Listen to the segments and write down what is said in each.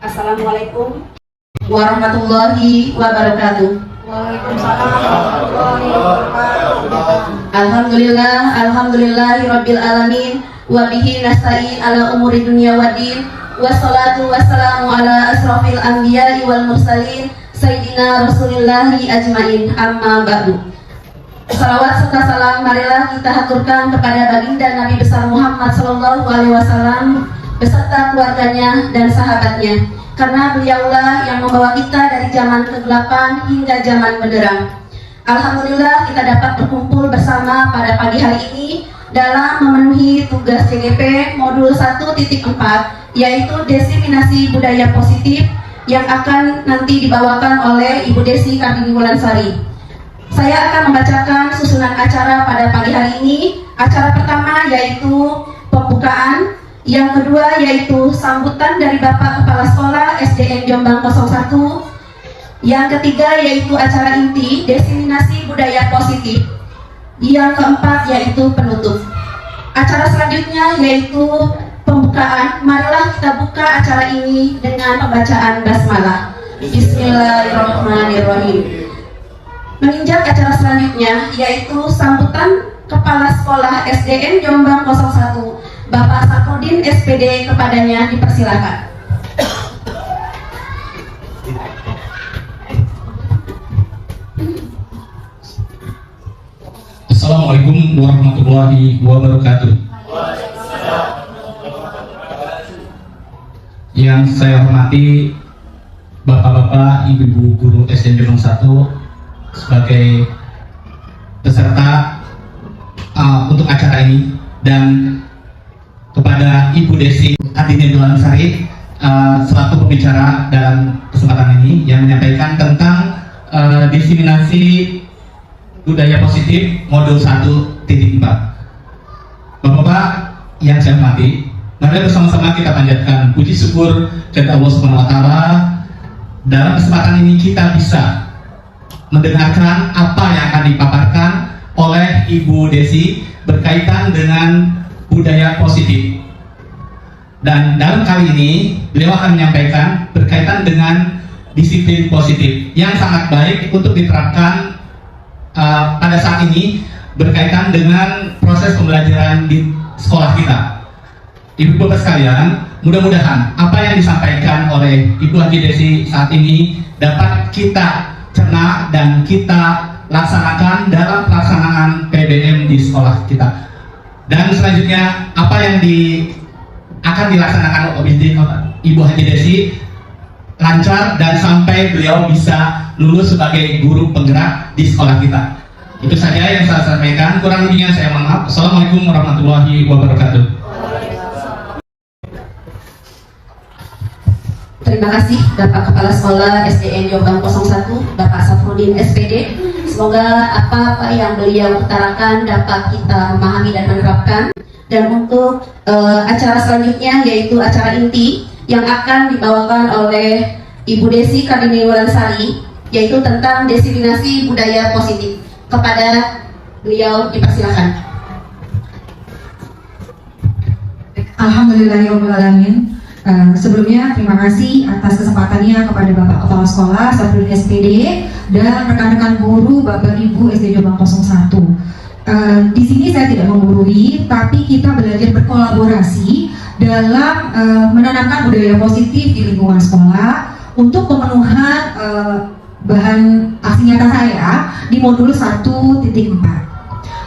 Assalamualaikum warahmatullahi wabarakatuh. Waalaikumsalam warahmatullahi wabarakatuh. Alhamdulillahi rabbil alamin. Wa bihi nasta'in ala umuri dunya waddin. Wassalatu wassalamu ala asrafil anbiya'i wal mursalin Sayyidina Rasulillahi ajmain, amma ba'du. Salawat serta salam marilah kita haturkan kepada baginda Nabi besar Muhammad sallallahu alaihi wasallam beserta keluarganya dan sahabatnya, karena beliaulah yang membawa kita dari zaman kegelapan hingga zaman benderang. Alhamdulillah kita dapat berkumpul bersama pada pagi hari ini dalam memenuhi tugas CGP modul 1.4, yaitu diseminasi budaya positif yang akan nanti dibawakan oleh Ibu Desi Kartini Wulansari. Saya akan membacakan susunan acara pada pagi hari ini. Acara pertama yaitu pembukaan, yang kedua yaitu sambutan dari Bapak Kepala Sekolah SDN Jombang 01, yang ketiga yaitu acara inti diseminasi budaya positif, yang keempat yaitu penutup. Acara selanjutnya yaitu pembukaan. Marilah kita buka acara ini dengan pembacaan basmalah. Bismillahirrahmanirrahim. Menginjak acara selanjutnya yaitu sambutan Kepala Sekolah SDN Jombang 01 Bapak Saprudin SPD, kepadanya dipersilakan. Assalamualaikum warahmatullahi wabarakatuh. Yang saya hormati Bapak-bapak, Ibu-ibu guru SDN Jombang 1 sebagai peserta untuk acara ini, dan kepada Ibu Desi Kartini Wulansari selaku pembicara dalam kesempatan ini yang menyampaikan tentang diseminasi budaya positif modul 1.4. Bapak-bapak yang saya hormati, mari bersama-sama kita panjatkan puji syukur kepada Allah Subhanahu wa taala. Dalam kesempatan ini kita bisa mendengarkan apa yang akan dipaparkan oleh Ibu Desi berkaitan dengan budaya positif. Dan dalam kali ini beliau akan menyampaikan berkaitan dengan disiplin positif yang sangat baik untuk diterapkan pada saat ini berkaitan dengan proses pembelajaran di sekolah kita. Ibu bapak sekalian, mudah-mudahan apa yang disampaikan oleh Ibu Haji Desi saat ini dapat kita cerna dan kita laksanakan dalam pelaksanaan PBM di sekolah kita. Dan selanjutnya apa yang akan dilaksanakan oleh Ibu Haji Desi lancar dan sampai beliau bisa lulus sebagai guru penggerak di sekolah kita. Itu saja yang saya sampaikan, kurang lebihnya saya mohon maaf. Assalamualaikum warahmatullahi wabarakatuh. Terima kasih Bapak Kepala Sekolah SDN Jombang 01 Bapak Saprudin SPD. Semoga apa-apa yang beliau utarakan dapat kita memahami dan menerapkan. Dan untuk acara selanjutnya yaitu acara inti yang akan dibawakan oleh Ibu Desi Kartini Wulansari, yaitu tentang diseminasi budaya positif. Kepada beliau dipersilakan. Alhamdulillahirrahmanirrahim. Sebelumnya terima kasih atas kesempatannya kepada Bapak Kepala Sekolah Saprudin SPD dan rekan-rekan guru Bapak Ibu SD Jombang 01. Di sini saya tidak menggurui, tapi kita belajar berkolaborasi dalam menanamkan budaya positif di lingkungan sekolah untuk pemenuhan bahan aksi nyata saya di modul 1.4.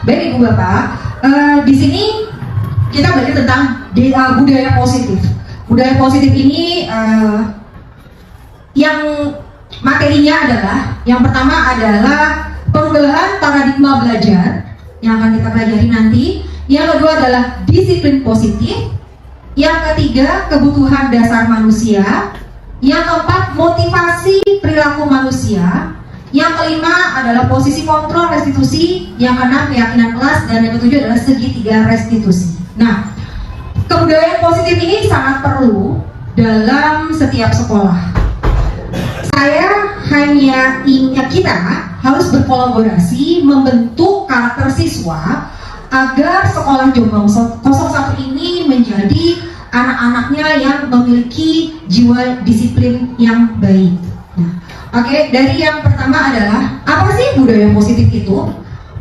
Baik Ibu Bapak, di sini kita belajar tentang budaya positif. Budaya positif ini yang materinya adalah, yang pertama adalah pengbelaan paradigma belajar yang akan kita pelajari nanti. Yang kedua adalah disiplin positif. Yang ketiga, kebutuhan dasar manusia. Yang keempat, motivasi perilaku manusia. Yang kelima adalah posisi kontrol restitusi. Yang keenam, keyakinan kelas. Dan yang ketujuh adalah segitiga restitusi. Nah, kebudayaan positif ini sangat perlu dalam setiap sekolah. Saya hanya ingin kita harus berkolaborasi membentuk karakter siswa agar sekolah Jombang 01 ini menjadi anak-anaknya yang memiliki jiwa disiplin yang baik. Nah, oke, dari yang pertama adalah apa sih budaya positif itu?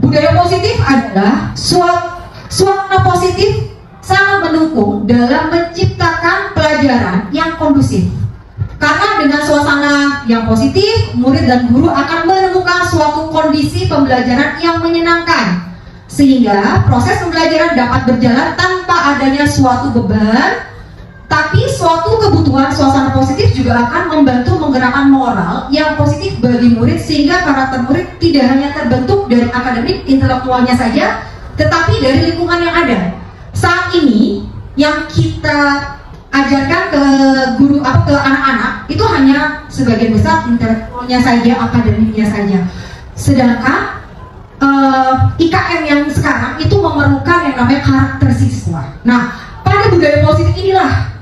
Budaya positif adalah suasana positif sangat mendukung dalam menciptakan pelajaran yang kondusif. Karena dengan suasana yang positif, murid dan guru akan menemukan suatu kondisi pembelajaran yang menyenangkan, sehingga proses pembelajaran dapat berjalan tanpa adanya suatu beban. Tapi suatu kebutuhan suasana positif juga akan membantu menggerakkan moral yang positif bagi murid, sehingga karakter murid tidak hanya terbentuk dari akademik intelektualnya saja, tetapi dari lingkungan yang ada. Saat ini yang kita ajarkan ke guru ke anak-anak itu hanya sebagian besar intelektualnya saja, akademiknya saja. Sedangkan IKM yang sekarang itu memerlukan yang namanya karakter siswa. Nah, pada budaya positif inilah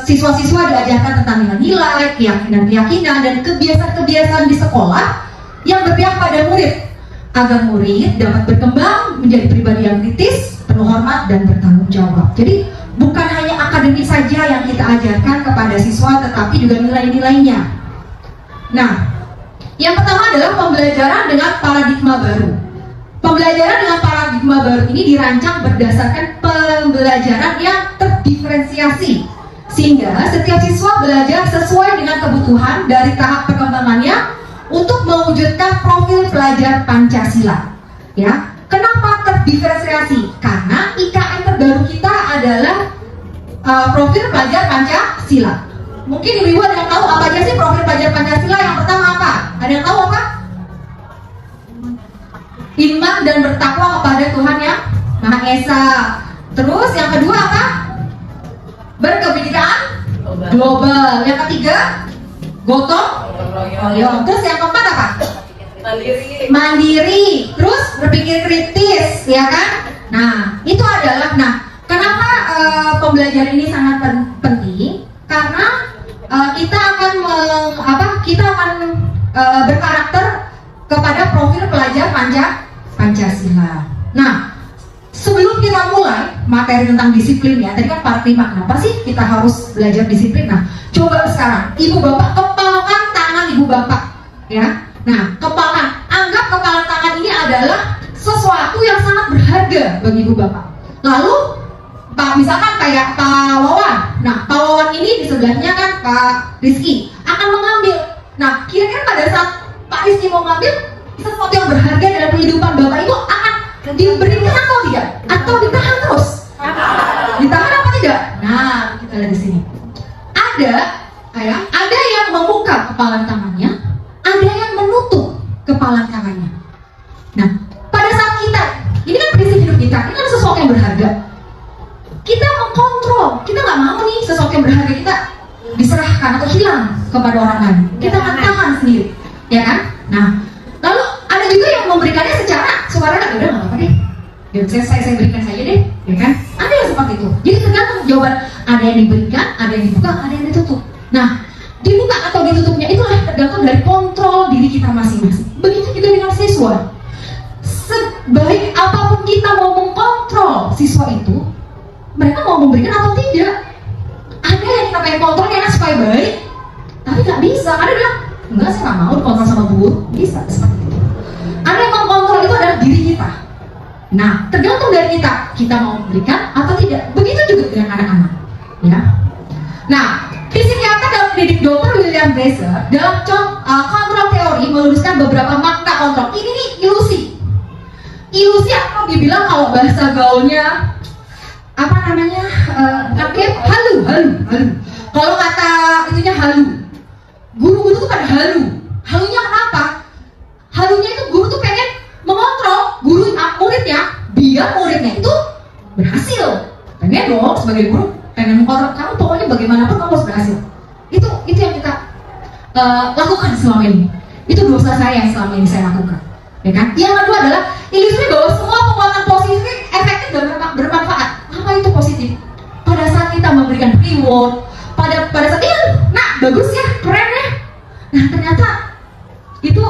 siswa-siswa diajarkan tentang nilai-nilai, keyakinan-keyakinan, dan kebiasaan-kebiasaan di sekolah yang berpihak pada murid, agar murid dapat berkembang menjadi pribadi yang kritis, penuh hormat, dan bertanggung jawab. Jadi bukan hanya akademik saja yang kita ajarkan kepada siswa, tetapi juga nilai-nilainya. Nah, yang pertama adalah pembelajaran dengan paradigma baru. Pembelajaran dengan paradigma baru ini dirancang berdasarkan pembelajaran yang terdiferensiasi, sehingga setiap siswa belajar sesuai dengan kebutuhan dari tahap perkembangannya untuk mewujudkan profil pelajar Pancasila. Ya, kenapa terdiferensiasi? Karena IKM terbaru kita adalah profil pelajar Pancasila. Mungkin ibu-ibu ada yang tahu apa aja sih profil pelajar Pancasila? Yang pertama apa? Ada yang tahu apa? Iman dan bertakwa kepada Tuhan yang Maha Esa. Terus yang kedua apa? Berkebinekaan global. Yang ketiga gotong royong. Terus yang keempat apa? Mandiri. Terus berpikir kritis, ya kan? Nah, itu adalah kenapa pembelajaran ini sangat penting? Karena kita akan berkarakter kepada profil pelajar Pancasila. Nah, sebelum kita mulai materi tentang disiplin ya, tadi kan paradigma, kenapa sih kita harus belajar disiplin? Nah, coba sekarang ibu bapak kepalkan tangan ibu bapak, ya. Nah, anggap kepalan tangan ini adalah sesuatu yang sangat berharga bagi ibu bapak. Lalu misalkan kayak Pak Wawan. Nah, Pak Wawan ini di sebelahnya kan Pak Rizky akan mengambil. Nah, kira-kira pada saat Pak Rizky mau ngambil sesuatu yang berharga dalam kehidupan bapak itu akan diberikan atau tidak? Atau ditahan terus? Ditahan apa tidak? Nah, kita lihat di sini. Ada yang membuka kepalan tangannya, ada yang menutup kepalan tangannya. Nah, pada saat ini kan prinsip hidup kita, ini kan sesuatu yang berharga. Kita mengkontrol, kita nggak mau nih sesuatu yang berharga kita diserahkan atau hilang kepada orang lain. Kita akan tahan sendiri, ya kan? Nah, lalu ada juga yang memberikannya secara sukarela, udah nggak apa-apa deh. Ya, saya berikan saja deh, ya kan? Ada yang seperti itu. Jadi tergantung jawaban. Ada yang diberikan, ada yang dibuka, ada yang ditutup. Nah, dibuka atau ditutupnya itulah tergantung dari kontrol diri kita masing-masing. Begitu juga dengan siswa. Sebaik apapun kita mau mengkontrol siswa itu, mereka mau memberikan atau tidak. Ada yang kita pengen kontrol enak supaya baik, tapi nggak bisa. Ada bilang, enggak, saya nggak mau dikontrol sama guru. Bisa seperti itu. Ada yang mengkontrol itu adalah diri kita. Nah, tergantung dari kita mau memberikan atau tidak. Begitu juga dengan anak-anak, ya. Nah, psikiater dalam pendidik Dr. William Brazzer dalam kontrol teori meluruskan beberapa makna kontrol. Ini nih ilusi. Ilusi atau dibilang kalau bahasa gaulnya apa namanya? Halu. Kalau kata itunya halu. Guru-guru tuh pada halu. Halunya kenapa? Halunya itu guru tuh pengen mengontrol muridnya, biar muridnya itu berhasil. Pengen dong sebagai guru, pengen mengkontrol kamu, pokoknya bagaimanapun kamu harus berhasil. Itu yang kita lakukan selama ini. Itu dosa saya yang selama ini saya lakukan, ya kan? Yang kedua adalah ilusi bahwa semua penguatan positif efektif dan bermanfaat. Apa itu positif? Pada saat kita memberikan reward, pada saat itu, bagus ya, keren ya. Nah, ternyata itu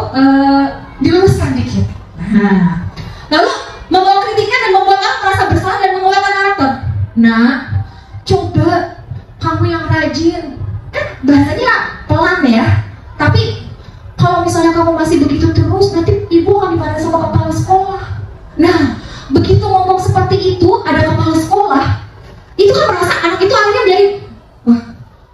diluruskan dikit. Nah, lalu membawa kritikan dan membuat orang merasa bersalah dan menguatkan karakter. Nah, coba Mbak, kamu yang rajin. Kan bahasanya pelan ya. Tapi kalau misalnya kamu masih begitu terus, nanti ibu akan dimarahin sama kepala sekolah. Nah, begitu ngomong seperti itu, ada kepala sekolah, itu kan merasa anak itu akhirnya jadi, wah,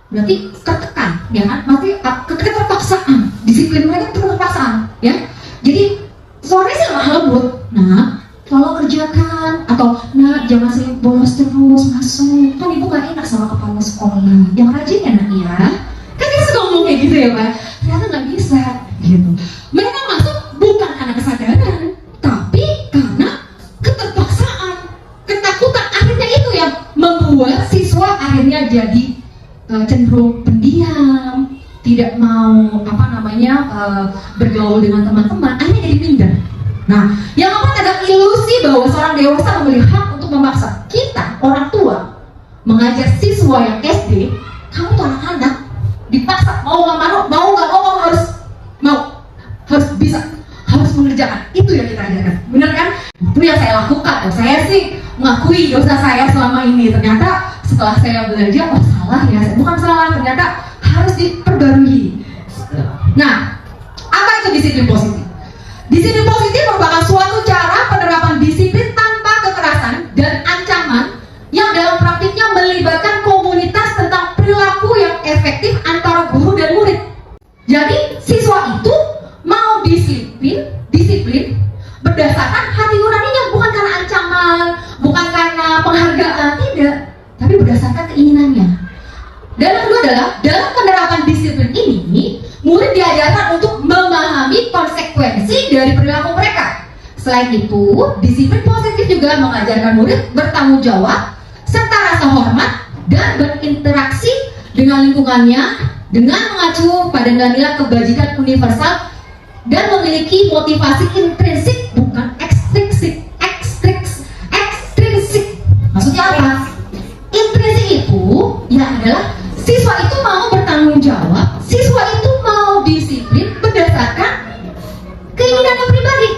berarti tertekan, ya kan? Berarti keterpaksaan, disiplin mereka keterpaksaan, ya. Jadi suaranya sih lemah lembut. Nah, kalau kerjakan atau nah jangan sering bolos terus masuk, kan ibu gak enak sama kepala sekolah. Yang rajin ya nak ya. Kan dia suka ngomong kayak gitu ya Pak. Ternyata nggak bisa, gitu. Mereka masuk bukan karena kesadaran, tapi karena keterpaksaan, ketakutan. Akhirnya itu yang membuat siswa akhirnya jadi cenderung pendiam, tidak mau bergaul dengan teman-teman, akhirnya jadi minder. Nah, yang keempat ada ilusi bahwa seorang dewasa memiliki hak untuk memaksa kita, orang tua, mengajar siswa yang SD. Kamu tuh anak-anak, dipaksa mau nggak mau harus bisa, harus mengerjakan. Itu yang kita ajarkan, bener kan? Itu yang saya lakukan. Saya sih mengakui dosa saya selama ini. Ternyata setelah saya belajar, oh salah ya, bukan salah, ternyata harus diperbarui. Nah, apa itu disiplin positif? Disiplin positif merupakan suatu cara penerapan disiplin tanpa kekerasan dan ancaman yang dalam praktiknya melibatkan komunitas tentang perilaku yang efektif antara guru dan murid. Jadi siswa itu mau disiplin berdasarkan hati nuraninya, bukan karena ancaman, bukan karena penghargaan, tidak, tapi berdasarkan keinginannya. Dan yang kedua adalah dalam penerapan disiplin ini, murid diajarkan untuk memahami konsekuensi dari perilaku mereka. Selain itu, disiplin positif juga mengajarkan murid bertanggung jawab serta rasa hormat dan berinteraksi dengan lingkungannya dengan mengacu pada nilai kebajikan universal dan memiliki motivasi intrinsik bukan ekstrinsik. Maksudnya apa? Intrinsik itu ya adalah siswa itu mau bertanggung jawab, siswa itu mau disiplin berdasarkan keinginannya pribadi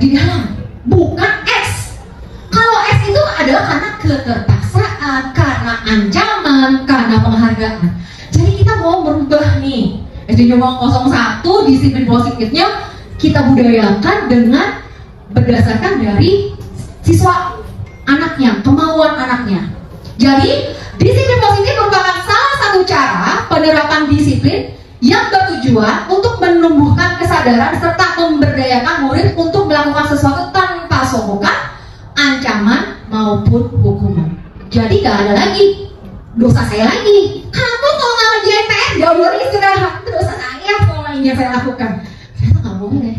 di dalam, bukan X. Kalau X itu adalah karena keterpaksaan, karena ancaman, karena penghargaan. Jadi kita mau merubah nih SD Jombang 01 disiplin positifnya kita budayakan dengan berdasarkan dari siswa anaknya, kemauan anaknya. Jadi disiplin positif merupakan salah satu cara penerapan disiplin yang bertujuan untuk menumbuhkan kesadaran serta memberdayakan murid untuk melakukan sesuatu tanpa sokokan, ancaman maupun hukuman. Jadi gak ada lagi dosa saya lagi. Kamu kalau nggak ngerjain PR, jauh istirahat. Itu dosa saya selama ini yang saya lakukan. Ternyata nggak boleh,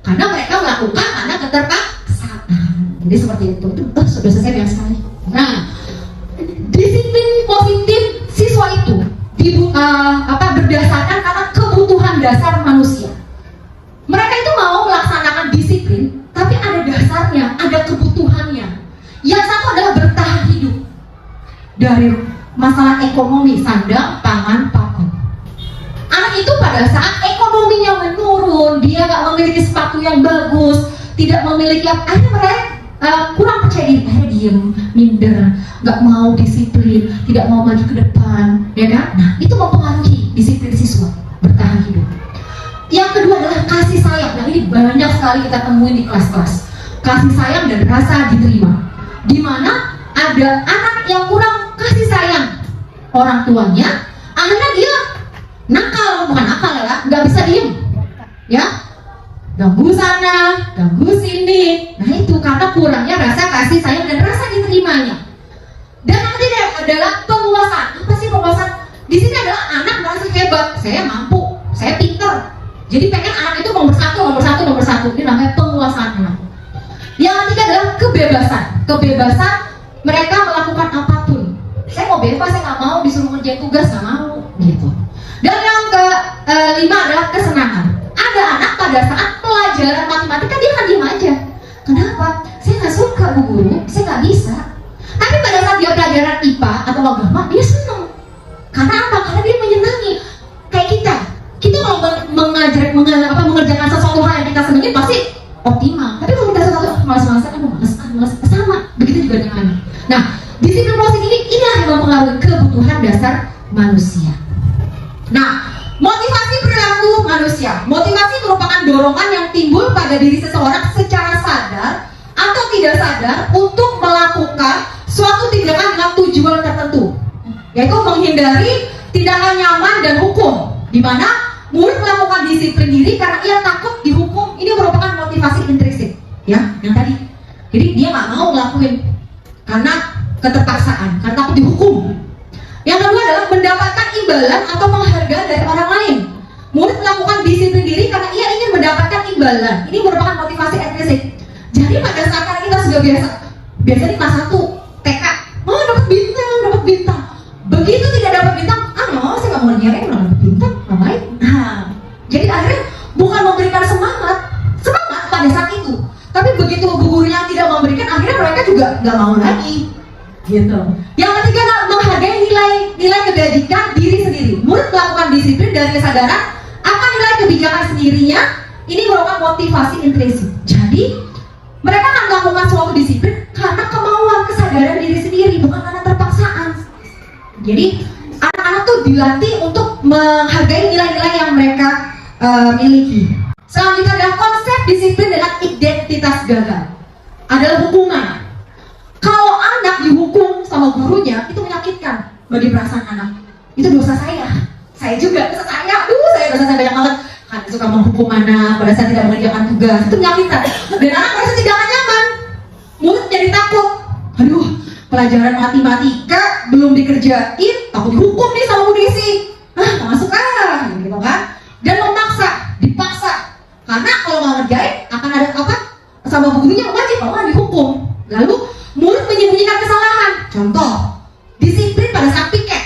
karena mereka melakukan karena keterpaksaan. Jadi seperti itu. Dosa saya banyak sekali. Nah, disiplin positif siswa itu berdasarkan karena kebutuhan dasar manusia. Mereka itu mau melaksanakan disiplin, tapi ada dasarnya, ada kebutuhannya. Yang satu adalah bertahan hidup dari masalah ekonomi, sandang, pangan, papan. Anak itu pada saat ekonominya menurun, dia nggak memiliki sepatu yang bagus, tidak memiliki akhirnya mereka kurang percaya diri, akhirnya diem, minder, nggak mau disiplin, tidak mau maju ke depan, ya kan? Nah, itu mempengaruhi disiplin siswa bertahan hidup. Yang kedua adalah kasih sayang. Nah, ini banyak sekali kita temuin di kelas-kelas. Kasih sayang dan rasa diterima. Di mana ada anak yang kurang kasih sayang orang tuanya, akhirnya dia nakal, bukan nakal ya, nggak bisa diem, ya. Ganggu sana, ganggu sini. Nah itu karena kurangnya rasa kasih sayang dan rasa diterimanya. Dan yang ketiga adalah penguasaan. Apa sih penguasaan? Di sini adalah anak merasa hebat, saya mampu, saya pintar. Jadi pengen anak itu nomor satu. Ini namanya penguasaan anak. Yang ketiga adalah kebebasan. Kebebasan mereka melakukan apapun. Saya mau bebas, saya nggak mau disuruh ngerjain tugas, nggak mau, gitu. Dan yang kelima adalah kesenangan. Ada anak pada saat pelajaran matematika dia akan diem aja. Kenapa? Saya nggak suka bu guru, saya nggak bisa. Tapi pada saat dia pelajaran IPA atau agama, dia senang. Karena apa? Karena dia menyenangi. Kayak kita kalau mengerjakan sesuatu hal yang kita senangi pasti optimal. Tapi kalau kita sesuatu malas-malasan, malas sama. Begitu juga dengan anak. Nah, disiplin positif ini inilah yang mempengaruhi dasar manusia. Nah, motivasi perilaku manusia. Motivasi merupakan dorongan yang timbul pada diri seseorang secara sadar atau tidak sadar untuk melakukan suatu tindakan dengan tujuan tertentu, yaitu menghindari tindakan nyaman dan hukum, di mana murid melakukan disiplin diri karena ia takut dihukum. Ini merupakan motivasi intrinsik, ya, yang tadi. Jadi dia nggak mau ngelakuin karena keterpaksaan, karena takut dihukum. Yang kedua adalah mendapatkan imbalan atau penghargaan dari orang lain. Murid melakukan disiplin diri karena ia ingin mendapatkan imbalan. Ini merupakan motivasi intrinsik. Jadi pada saat kita sudah biasa di kelas 1 TK, oh dapat bintang. Begitu tidak dapat bintang, saya nggak mau nyari, dapat bintang, ngapain? Nah, jadi akhirnya bukan memberikan semangat pada saat itu, tapi begitu gurunya tidak memberikan, akhirnya mereka juga nggak mau lagi. Gitu. Yang ketiga adalah menghargai nilai kebajikan diri sendiri. Murid melakukan disiplin dari kesadaran akan nilai kebijakan sendirinya. Ini merupakan motivasi intrinsik. Jadi mereka akan melakukan suatu disiplin karena kemauan kesadaran diri sendiri, bukan karena terpaksaan. Jadi anak-anak tuh dilatih untuk menghargai nilai-nilai yang mereka miliki. Selanjutnya adalah konsep disiplin dengan identitas gagal. Adalah hukuman. Kalau anak dihukum sama gurunya, itu menyakitkan bagi perasaan anak. Itu dosa saya. Saya juga, dosa saya. Dosa saya banyak banget. Karena suka menghukum anak pada saat tidak mengerjakan tugas. Itu menyakitkan. Dan anak merasa tidak nyaman. Murid jadi takut. Aduh, pelajaran matematika belum dikerjain, takut dihukum nih sama Bu Desi. Masuk gitu kan. Dan dipaksa. Karena kalau nggak ngerjain, akan ada apa? Sama bu gurunya wajib dihukum. Lalu murid menyembunyikan kesalahan. Contoh, disiplin pada saat piket.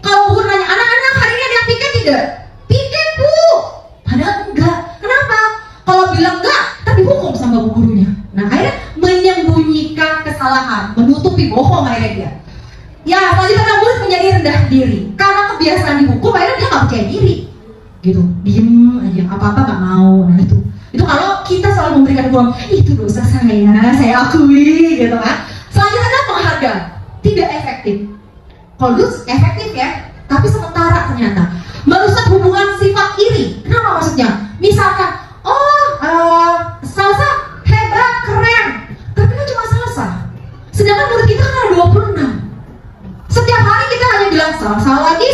Kalau guru nanya, anak-anak hari ini ada yang piket tidak? Piket bu. Padahal enggak. Kenapa? Kalau bilang enggak, tapi hukum sama bu gurunya. Nah, akhirnya menyembunyikan kesalahan, menutupi bohong akhirnya dia. Ya, selanjutnya murid menjadi rendah diri. Karena kebiasaan dihukum, akhirnya dia nggak percaya diri. Gitu, diem aja, apa-apa nggak mau. Nah itu kalau kita selalu memberikan ruang, itu dosa saya akui, gitu kan. Selanjutnya adalah penghargaan, tidak efektif. Kalau dulu efektif ya, tapi sementara ternyata merusak hubungan sifat iri. Kenapa maksudnya? Misalkan, salsa hebat, keren, tapi kan cuma salsa. Sedangkan murid kita kan ada 26. Setiap hari kita hanya bilang salsa lagi.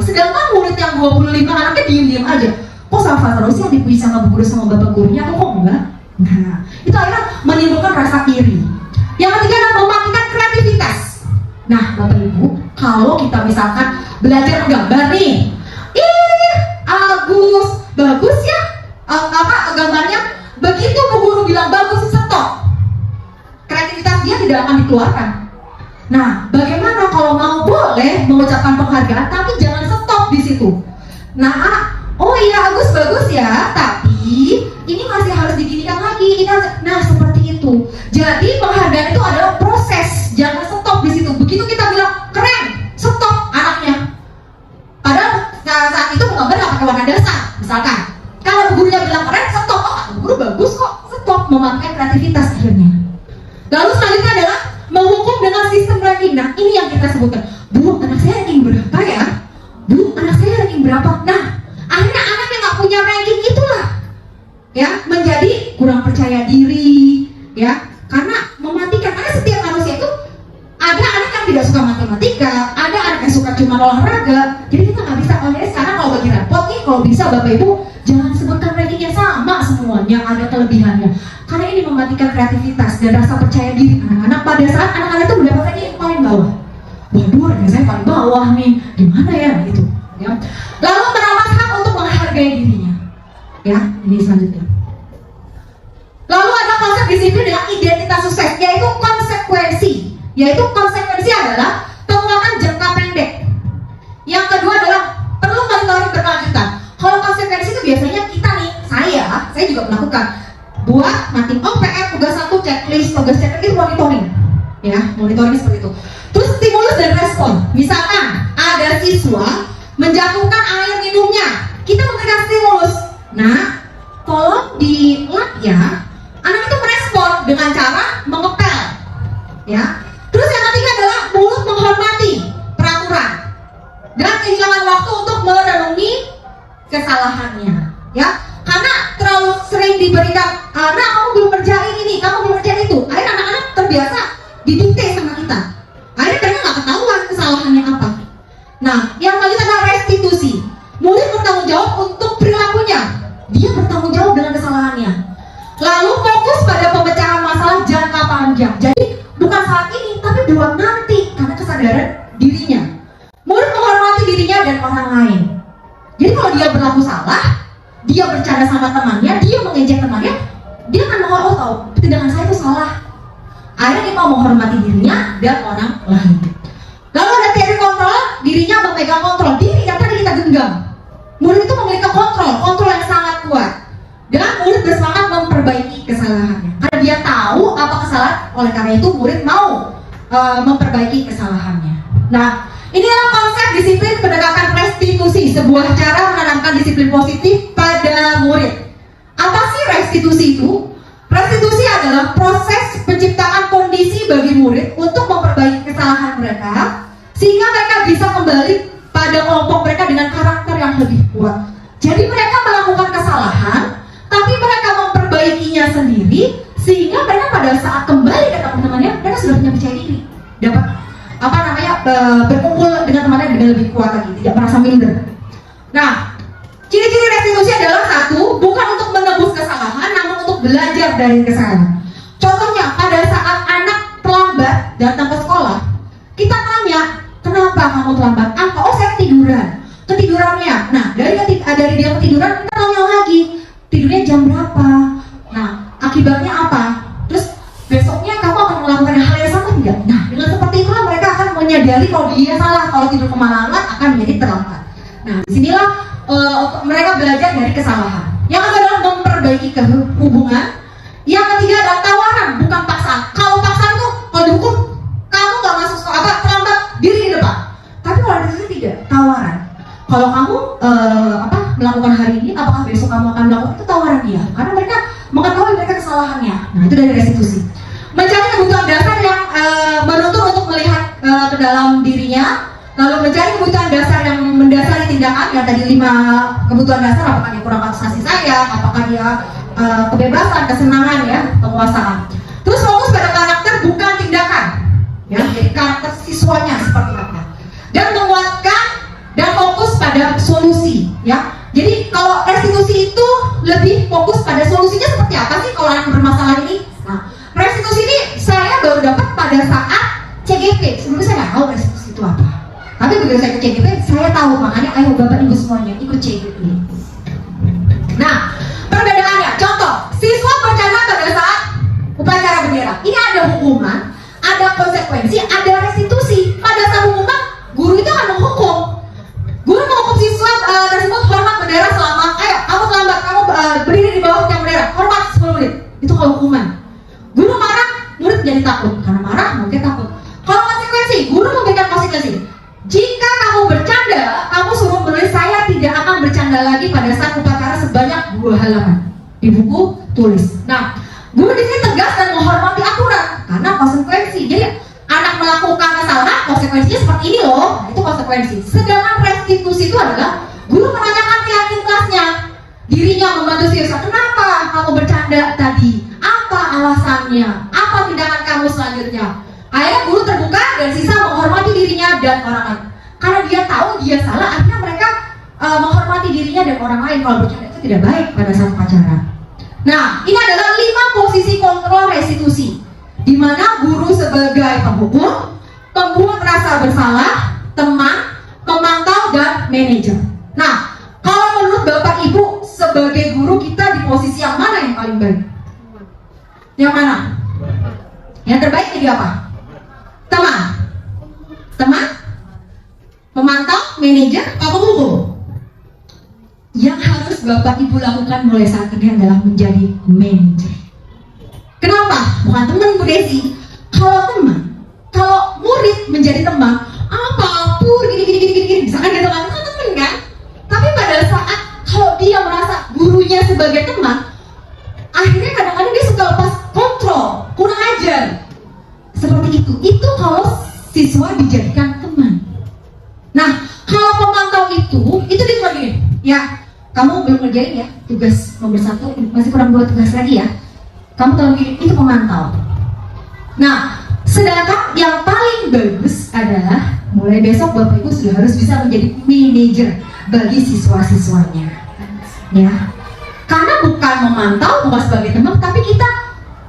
Sedangkan murid yang 25 anaknya diem-diem aja. Kok salsa terus yang dipuji sama bu guru sama bapak gurunya, kok enggak? Nah, itu akhirnya menimbulkan rasa iri. Yang ketiga adalah mematikan kreativitas. Nah, Bapak Ibu, kalau kita misalkan belajar menggambar nih, Agus, bagus ya, gambarnya. Begitu bu guru bilang bagus, stop. Kreativitas dia tidak akan dikeluarkan. Nah, bagaimana kalau boleh mengucapkan penghargaan, tapi jangan stop di situ. Nah, Agus bagus ya, tapi ini masih harus diginikan lagi. Nah, seperti itu. Jadi penghargaan itu adalah proses, jangan stop di situ. Begitu kita bilang keren, stop anaknya. Padahal saat itu menggambar nggak pakai warna dasar, misalkan. Kalau gurunya bilang keren, stop. Guru bagus kok, stop, memakai kreativitas akhirnya. Lalu selanjutnya adalah menghukum dengan sistem ranking. Nah, ini yang kita sebutkan. Bu, anak saya ranking berapa ya? Bu, anak saya ranking berapa? Nah, akhirnya anak yang nggak punya ranking itulah ya menjadi kurang percaya diri, ya, karena mematikan. Karena setiap manusia itu ada anak yang tidak suka matematika, ada anak yang suka cuma olahraga. Jadi kita nggak bisa. Sekarang kalau bagi rapot nih, kalau bisa Bapak Ibu jangan sebutkan rankingnya sama semuanya, ada kelebihannya. Karena ini mematikan kreativitas dan rasa percaya diri anak-anak pada saat anak-anak itu mendapatkan yang paling bawah. Waduh, ranking saya paling bawah nih, gimana ya gitu. Ya. Lalu merawat hak untuk menghargai dirinya. Ya, ini selanjutnya. Lalu ada konsep disiplin dengan identitas sukses, yaitu konsekuensi. Yaitu konsekuensi adalah penguatan jangka pendek. Yang kedua adalah perlu monitoring berkelanjutan. Kalau konsekuensi itu biasanya kita nih, saya juga melakukan. Buat matiin PR, tugas 1, checklist, itu monitoring. Ya, monitoring seperti itu. Terus stimulus dan respon. Misalkan ada siswa menjatuhkan air minumnya, kita memberikan stimulus. Nah, tolong dilap ya. Anak itu merespon dengan cara mengepel. Ya. Terus yang ketiga adalah mulut menghormati. kesalahannya, ya. Karena terlalu sering diberikan, karena kamu belum kerjain ini, kamu belum kerjain itu. Akhirnya anak-anak terbiasa didikte sama kita. Akhirnya mereka nggak ketahuan kesalahannya apa. Nah, yang selanjutnya adalah restitusi. Murid bertanggung jawab untuk perilakunya. Dia bertanggung jawab dengan kesalahannya. Lalu fokus pada pemecahan masalah jangka panjang. Jadi bukan saat ini, tapi buat nanti karena kesadaran dirinya. Murid menghormati dirinya dan orang lain. Jadi kalau dia berlaku salah, dia bercanda sama temannya, dia mengejek temannya, dia akan menghormati, tahu tindakan saya itu salah. Akhirnya dia mau menghormati dirinya dan orang lain. Lalu ada teori kontrol, dirinya memegang kontrol diri yang tadi kita genggam. Murid itu memiliki kontrol yang sangat kuat. Dan murid bersemangat memperbaiki kesalahannya. Karena dia tahu apa kesalahan, oleh karena itu murid mau memperbaiki kesalahannya. Nah, inilah konsep disiplin penegakan restitusi, sebuah cara menanamkan disiplin positif pada murid. Apa sih restitusi itu? Restitusi adalah proses penciptaan kondisi bagi murid untuk memperbaiki kesalahan mereka, sehingga mereka bisa kembali pada kelompok mereka dengan karakter yang lebih kuat. Jadi mereka melakukan kesalahan, tapi mereka memperbaikinya sendiri, sehingga mereka pada saat kembali ke teman-temannya, mereka sudah punya percaya diri, dapat berkumpul dengan temannya dengan lebih kuat lagi, tidak merasa minder. Nah, ciri-ciri restitusi adalah satu, bukan untuk menebus kesalahan, namun untuk belajar dari kesalahan. Contohnya, pada saat anak terlambat datang ke sekolah, kita tanya, kenapa kamu terlambat? Oh, saya ketidurannya. Nah, dari dia ketiduran, kita tanya lagi, tidurnya jam berapa? Nah, akibatnya apa? Terus besoknya kamu akan melakukan hal yang sama tidak? Nah, dengan seperti itulah mereka akan menyadari kalau dia salah, kalau tidur kemalangan akan menjadi terlambat. Nah, disinilah mereka belajar dari kesalahan. Yang kedua adalah memperbaiki hubungan. Yang ketiga adalah tawaran, bukan paksaan. Kalau paksaan itu, kalau dihukum, kamu nggak masuk sekolah, terlambat, diri di depan. Tapi kalau restitusi tidak, tawaran. Kalau kamu melakukan hari ini, apakah besok kamu akan melakukan itu, tawaran dia. Karena mereka mengetahui mereka kesalahannya. Nah, itu dari restitusi. Mencari kebutuhan dasar yang menuntut untuk melihat ke dalam dirinya. Lalu mencari kebutuhan dasar yang mendasari tindakan, yang tadi 5 kebutuhan dasar, apakah dia kurang kasih sayang, apakah dia kebebasan, kesenangan, ya, kekuasaan. Terus fokus pada karakter bukan tindakan, ya, jadi karakter siswanya seperti apa. Dan menguatkan dan fokus pada solusi, ya. Jadi kalau restitusi itu lebih fokus pada solusinya seperti apa sih kalau anak bermasalah ini. Nah, restitusi ini saya baru dapat pada saat CGP. Sebelumnya saya nggak tahu restitusi itu apa. Tapi begitu saya ke CGP, saya tahu, makanya ayo Bapak Ibu semuanya ikut CGP. Nah, perbedaannya, contoh, siswa bercanda pada saat upacara bendera. Ini ada hukuman, ada konsekuensi, ada restitusi. Pada saat hukuman, guru itu akan menghukum. Guru menghukum siswa tersebut hormat bendera selama, ayo kamu terlambat, kamu berdiri di bawah tiang bendera, hormat 10 menit. Itu kalau hukuman. Guru marah, murid jadi takut. Karena marah, mungkin takut. Kalau konsekuensi, guru memberikan konsekuensi. Jika kamu bercanda, kamu suruh menulis saya tidak akan bercanda lagi pada saat upacara sebanyak 2 halaman di buku tulis. Nah, guru di sini tegas dan menghormati aturan karena konsekuensi. Jadi anak melakukan kesalahan, konsekuensinya seperti ini loh. Nah, itu konsekuensi. Sedangkan restitusi itu adalah guru menanyakan keyakinan kelasnya, dirinya membantu siswa. Kenapa kamu bercanda tadi? Apa alasannya? Apa tindakan kamu selanjutnya? Akhirnya guru terbuka dan sisa menghormati dirinya dan orang lain. Karena dia tahu dia salah, akhirnya mereka menghormati dirinya dan orang lain. Kalau bercanda itu tidak baik pada saat upacara. Nah, ini adalah 5 posisi kontrol restitusi, di mana guru sebagai penghukum, pembuat rasa bersalah, teman, pemantau, dan manajer. Nah, kalau menurut Bapak Ibu sebagai guru, kita di posisi yang mana yang paling baik? Yang mana? Yang terbaik jadi apa? Teman, pemantau, manajer, atau guru? Yang harus Bapak Ibu lakukan mulai saat ini adalah menjadi manajer. Kenapa? Bukan teman, Bu Desi. Kalau murid menjadi teman, apa pur gini, misalkan gitu kan, itu teman kan? Tapi pada saat kalau dia merasa gurunya sebagai teman, akhirnya kadang-kadang dia suka lepas kontrol, kurang ajar. Seperti itu. Itu kalau siswa dijadikan teman. Nah, kalau pemantau itu ditulis gini, ya. kamu belum ngerjain ya tugas nomor 1, masih kurang 2 tugas lagi ya. Kamu tahu itu pemantau. Nah, sedangkan yang paling bagus adalah mulai besok Bapak Ibu sudah harus bisa menjadi manajer bagi siswa-siswanya. Ya. Karena bukan memantau, bukan sebagai teman, tapi kita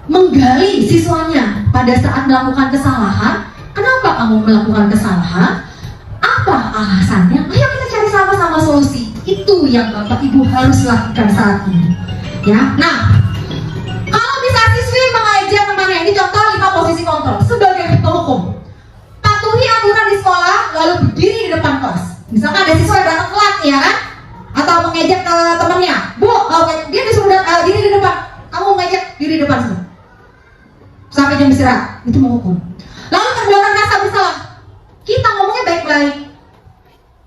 menggali siswanya pada saat melakukan kesalahan. Kenapa kamu melakukan kesalahan? Apa alasannya? Ayo kita cari sama-sama solusi. Itu yang Bapak Ibu harus lakukan saat ini. Ya. Nah, kalau bisa siswi mengajak temannya, ini contoh 5 posisi kontrol sebagai hukum. Patuhi aturan di sekolah, lalu berdiri di depan kelas. Misalkan ada siswa yang datang telat, ya kan? Atau mengejek ke temannya, Bu, dia disuruh diri di depan. Kamu mengejek diri di depan semua sampai jam istirahat, itu menghukum. Lalu perbuatan kasar bersalah, kita ngomongnya baik-baik.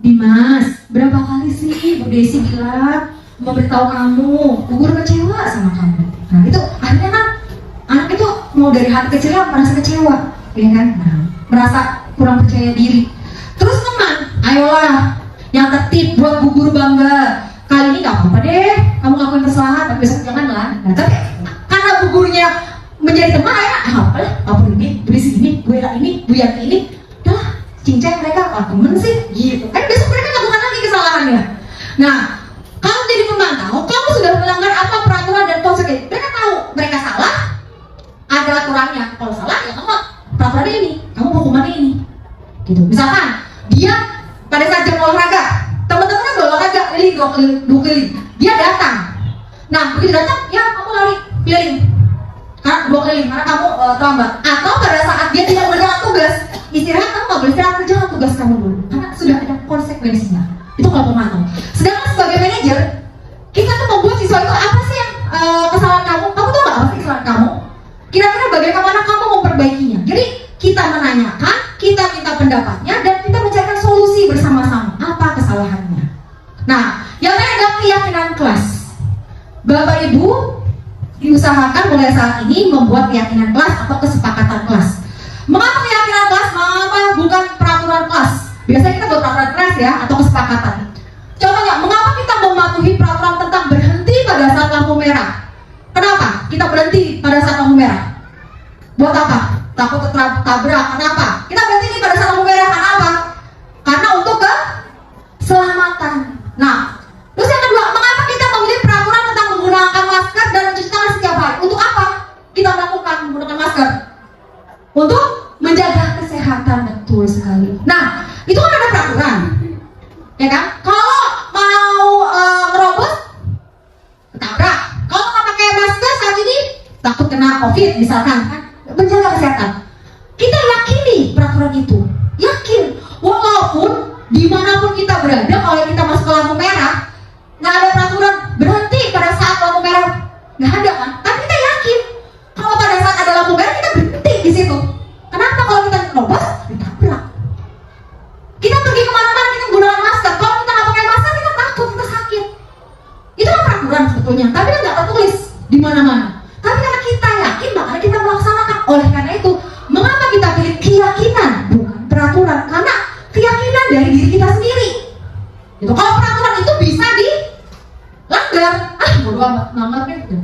Dimas, berapa kali sih Bu Desi bilang memberitahu kamu, Bu Guru kecewa sama kamu. Nah itu akhirnya kan anak itu mau dari hati kecilnya merasa kecewa, ya kan? Nah, merasa kurang percaya diri. Terus teman, ayolah yang tertib buat Bu Guru bangga. Kali ini nggak apa-apa deh, kamu lakuin kesalahan, tapi besok janganlah. Nah tapi karena Bu Gurunya menjadi teman, apa ini, berisi ini, Bu Ela ini, Bu Yanti ini, dah cincang mereka, temen sih, gitu. Besok mereka lakukan lagi kesalahannya. Nah, kalau jadi pemantau, kamu sudah melanggar apa peraturan dan konsekuensi. Mereka tahu, mereka salah, ada aturannya. Kalau salah, ya kamu peraturannya ini, kamu hukumannya ini. Gitu. Misalkan dia pada saat jam olahraga, teman-temannya udah olahraga keliling 2 keliling, dia datang. Nah, begitu datang, ya kamu lari keliling, karena 2 keliling, karena kamu terlambat. Atau pada saat dia tidak mengerjakan tugas, istirahat, kamu nggak boleh istirahat, kerjakan tugas kamu dulu, karena sudah ada konsekuensinya. Itu kalau pemantau. Sedangkan sebagai manajer, kita tuh membuat siswa itu apa sih yang kesalahan kamu? Kamu tuh nggak apa sih kesalahan kamu? Kira-kira bagaimana kamu memperbaikinya? Jadi kita menanyakan, kita minta pendapatnya, dan kita mencarikan solusi bersama-sama. Apa kesalahannya? Nah, yang lain adalah keyakinan kelas. Bapak Ibu diusahakan mulai saat ini membuat keyakinan kelas atau kesepakatan kelas. Mengapa keyakinan kelas? Mengapa bukan peraturan kelas? Biasanya kita buat peraturan kelas ya, atau kesepakatan. Contohnya, mengapa kita mematuhi peraturan tentang berhenti pada saat lampu merah? Kenapa kita berhenti pada saat lampu merah? Buat apa? Takut tabrak. Kenapa? Kita berhenti nih pada saat lampu merah. Kenapa? Karena untuk keselamatan. Nah, terus yang kedua, mengapa kita memilih peraturan tentang menggunakan masker dan mencuci tangan setiap hari? Untuk apa kita melakukan menggunakan masker? Untuk menjaga kesehatan, betul sekali. Nah, itu kan ada peraturan, ya kan? Kalau mau ngerobos, ketabrak. Kalau nggak pakai masker saat ini, takut kena COVID misalkan, kan? Menjaga kesehatan. Kita yakini peraturan itu, yakin. Walaupun dimanapun kita berada, kalau kita masuk ke lampu merah, nggak ada peraturan berhenti pada saat lampu merah, nggak ada kan? Tapi kita yakin kalau pada saat ada lampu merah kita berhenti di situ. Kenapa kalau kita nerobos ditabrak? Kita pergi kemana-mana kita menggunakan masker. Kalau kita nggak pakai masker kita takut, kita sakit. Itu kan peraturan sebetulnya, tapi kan nggak tertulis di mana-mana. Tapi karena kita yakin, makanya kita melaksanakan. Oleh karena itu, mengapa kita pilih keyakinan bukan peraturan? Karena keyakinan dari diri kita sendiri. Itu kalau peraturan itu bisa dilanggar, bodo amat, nggak gitu.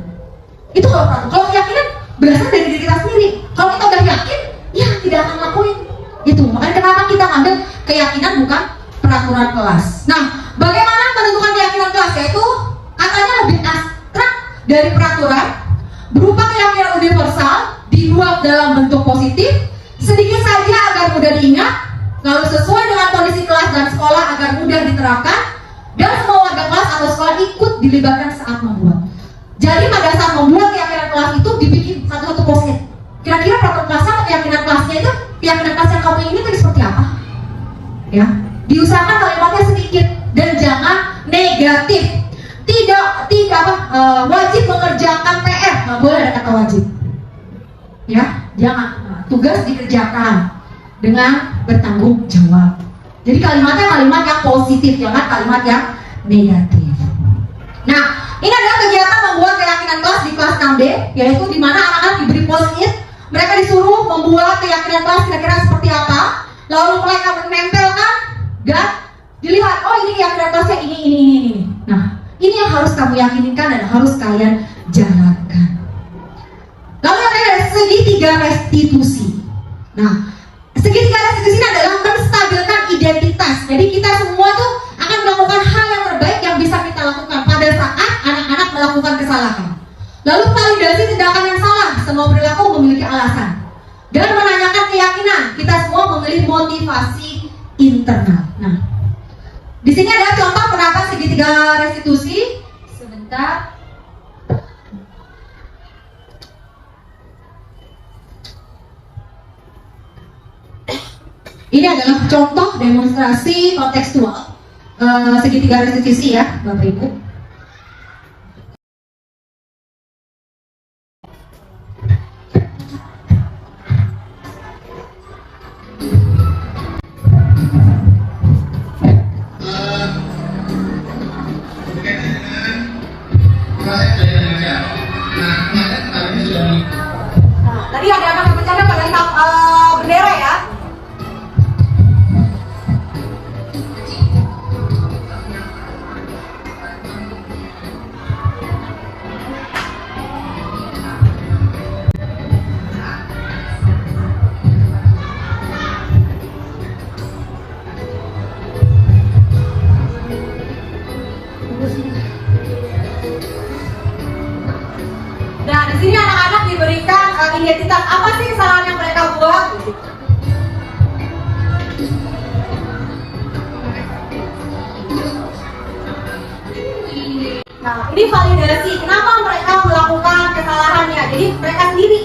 Itu kalau peraturan. Kalau keyakinan berasal dari diri kita sendiri. Kalau kita udah yakin, ya tidak akan lakuin. Itu makanya kenapa kita ambil keyakinan bukan peraturan kelas. Nah, bagaimana menentukan keyakinan kelas? Yaitu katanya lebih abstrak dari peraturan, berupa keyakinan universal, dibuat dalam bentuk positif, sedikit saja agar mudah diingat, lalu sesuai dengan kondisi kelas dan sekolah agar mudah diterapkan, dan semua warga kelas atau sekolah ikut dilibatkan saat membuat. Jadi pada saat membuat keyakinan kelas itu dibikin satu-satu post-it. Kira-kira peraturan kelasnya atau keyakinan kelasnya itu, keyakinan kelas yang kamu ingin itu seperti apa? Ya, diusahakan kalimatnya sedikit dan jangan negatif. Tidak wajib mengerjakan PR, nggak boleh ada kata wajib. Ya, jangan. Tugas dikerjakan dengan bertanggung jawab. Jadi kalimatnya kalimat yang positif, jangan kalimat yang negatif. Nah, ini adalah kegiatan membuat keyakinan kelas di kelas 6D, yaitu di mana anak-anak diberi post-it, mereka disuruh membuat keyakinan kelas kira-kira seperti apa, lalu mereka menempelkan dan dilihat, oh ini keyakinan kelasnya ini. Nah, Ini yang harus kamu yakinkan dan harus kalian jalankan. Lalu yang terakhir ada segitiga restitusi. Nah, segitiga restitusi ini adalah menstabilkan identitas. Jadi kita semua tuh akan melakukan hal yang terbaik yang bisa kita lakukan pada saat anak-anak melakukan kesalahan. Lalu validasi tindakan yang salah, semua perilaku memiliki alasan. Dan menanyakan keyakinan, kita semua memiliki motivasi internal. Nah, di sini ada contoh kenapa segitiga restitusi. Sebentar. Ini adalah contoh demonstrasi kontekstual segitiga restitusi ya, Bapak Ibu. Tadi ada anak bercanda pada bendera ya. Nah, di sini anak-anak diberikan identitas apa sih kesalahan yang mereka buat. Nah, ini validasi. Kenapa mereka melakukan kesalahannya? Jadi mereka sendiri.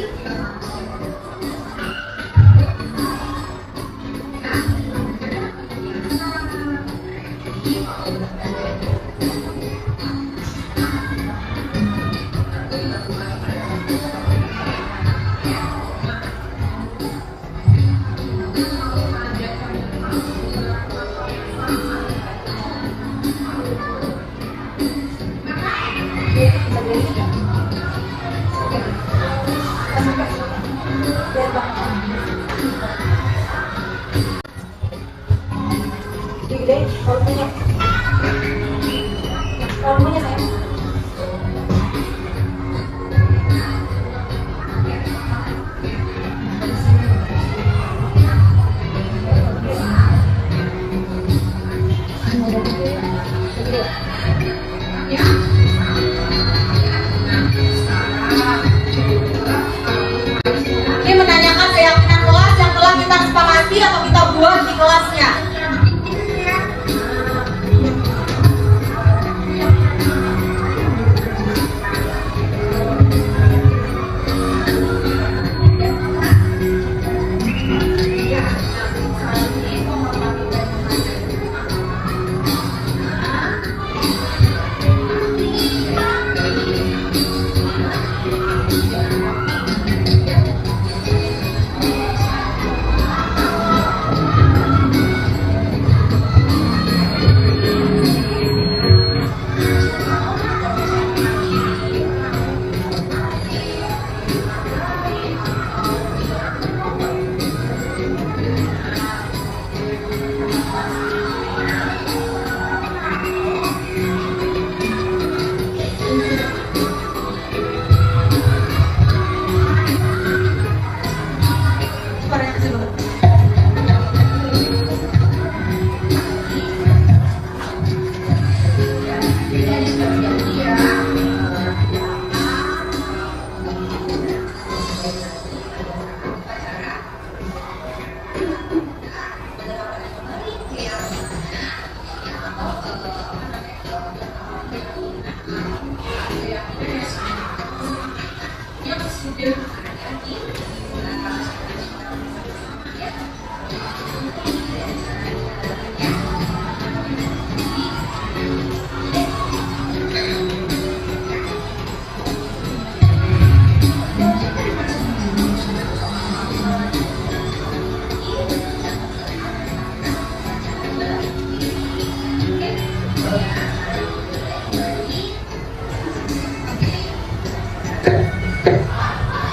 Ini menanyakan keyakinan kelas yang telah kita sepakati atau kita buat di kelasnya.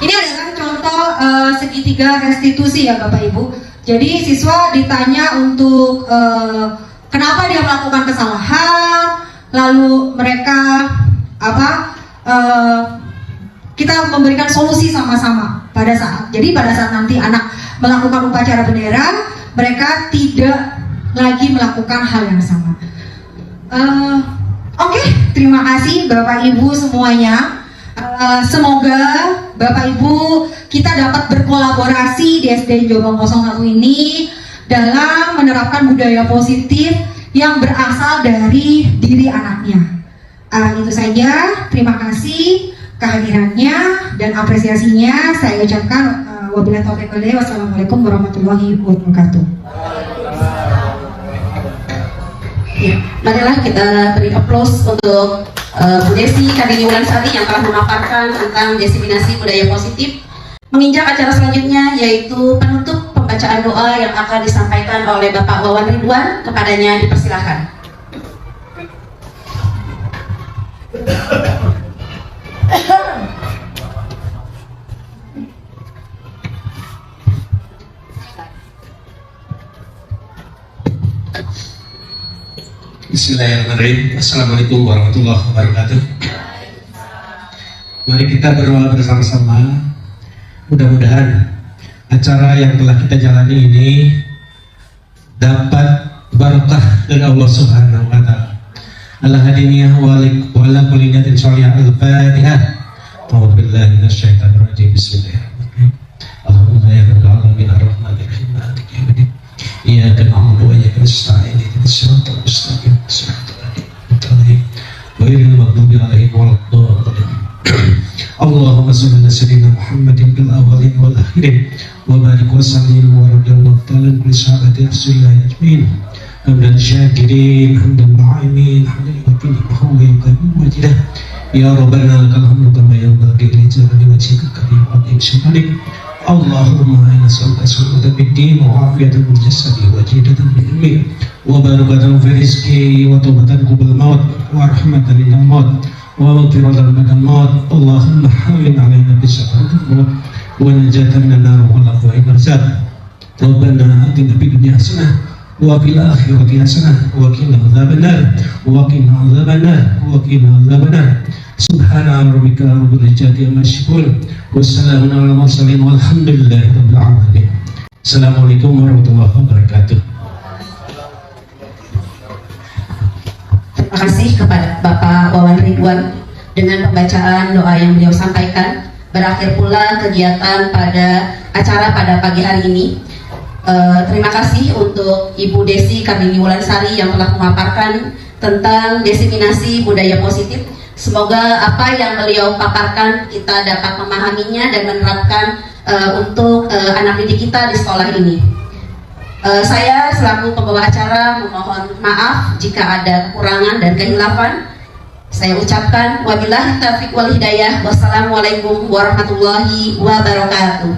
Ini adalah contoh segitiga restitusi ya Bapak Ibu. Jadi siswa ditanya untuk kenapa dia melakukan kesalahan, lalu mereka kita memberikan solusi sama-sama pada saat nanti anak melakukan upacara bendera, mereka tidak lagi melakukan hal yang sama. Oke, terima kasih Bapak Ibu semuanya. Semoga Bapak Ibu kita dapat berkolaborasi di SD Jombang 01 ini dalam menerapkan budaya positif yang berasal dari diri anaknya. Itu saja, terima kasih kehadirannya dan apresiasinya saya ucapkan. Wabillahi taufiq wal hidayah. Wassalamualaikum warahmatullahi wabarakatuh. Ya, marilah kita beri aplaus untuk Bu Desi Kartini Wulansari yang telah memaparkan tentang diseminasi budaya positif. Menginjak acara selanjutnya yaitu penutup pembacaan doa yang akan disampaikan oleh Bapak Wawan Ridwan. Kepadanya dipersilahkan. Bismillahirrahmanirrahim. Assalamualaikum warahmatullahi wabarakatuh. Mari kita berdoa bersama-sama. Mudah-mudahan acara yang telah kita jalani ini dapat barakah dari Allah Subhanahu wa taala. Al-hadiniyah wa ala kulli niyatin shalihah. Al-Fatihah. A'udzu billahi minasyaitonir rajim. Bismillahirrahmanirrahim. Allahumma ya rabbal alamin arrahmanir rahim maliki yaumiddin. Iyyaka na'budu wa iyyaka nasta'in ihdinas siratal mustaqim siratal ladzina ghairil maghdubi 'alaihim waladdallin. Allahumma shalli ala sayyidina Muhammadin bil awwalin wal akhirin wa barik wa sallim wa radiyallahu ta'ala an kulli sahabati rasulillah ajmain. Hamdan syakirin hamdan na'imin hamdan yuqini mahwi qadim wajidah. Ya rabbana lakal hamdu kama yanbaghi li jalali wajhika karim wa ibsalik. Allahumma inna nas'aluka salamatan fid din wa afiyatan fil jasadi wa jidatan bil ilmi wa barakatan fi rizqi wa tawbatan qabla maut wa rahmatan lil maut wa maghfiratan ba'da maut. Allahumma hawwin 'alaina bis sa'atil maut wa najatan minan nar wa laqwa barzakh. Rabbana atina fid dunya hasanah wa fil akhirati hasanah wa qina adzabannar wa qina adzabannar wa qina adzabannar. Subhana rabbika rabbil izzati amma yasifun. Wassalamun ala mursalin walhamdulillahi rabbil alamin. Assalamualaikum warahmatullahi wabarakatuh. Terima kasih kepada Bapak Wawan Ridwan. Dengan pembacaan doa yang beliau sampaikan, berakhir pula kegiatan pada acara pada pagi hari ini. Terima kasih untuk Ibu Desi Kartini Wulansari yang telah memaparkan tentang diseminasi budaya positif. Semoga apa yang beliau paparkan kita dapat memahaminya dan menerapkan untuk anak didik kita di sekolah ini. Saya selaku pembawa acara memohon maaf jika ada kekurangan dan kehilafan. Saya ucapkan wabillahi taufiq wal hidayah. Wassalamualaikum warahmatullahi wabarakatuh.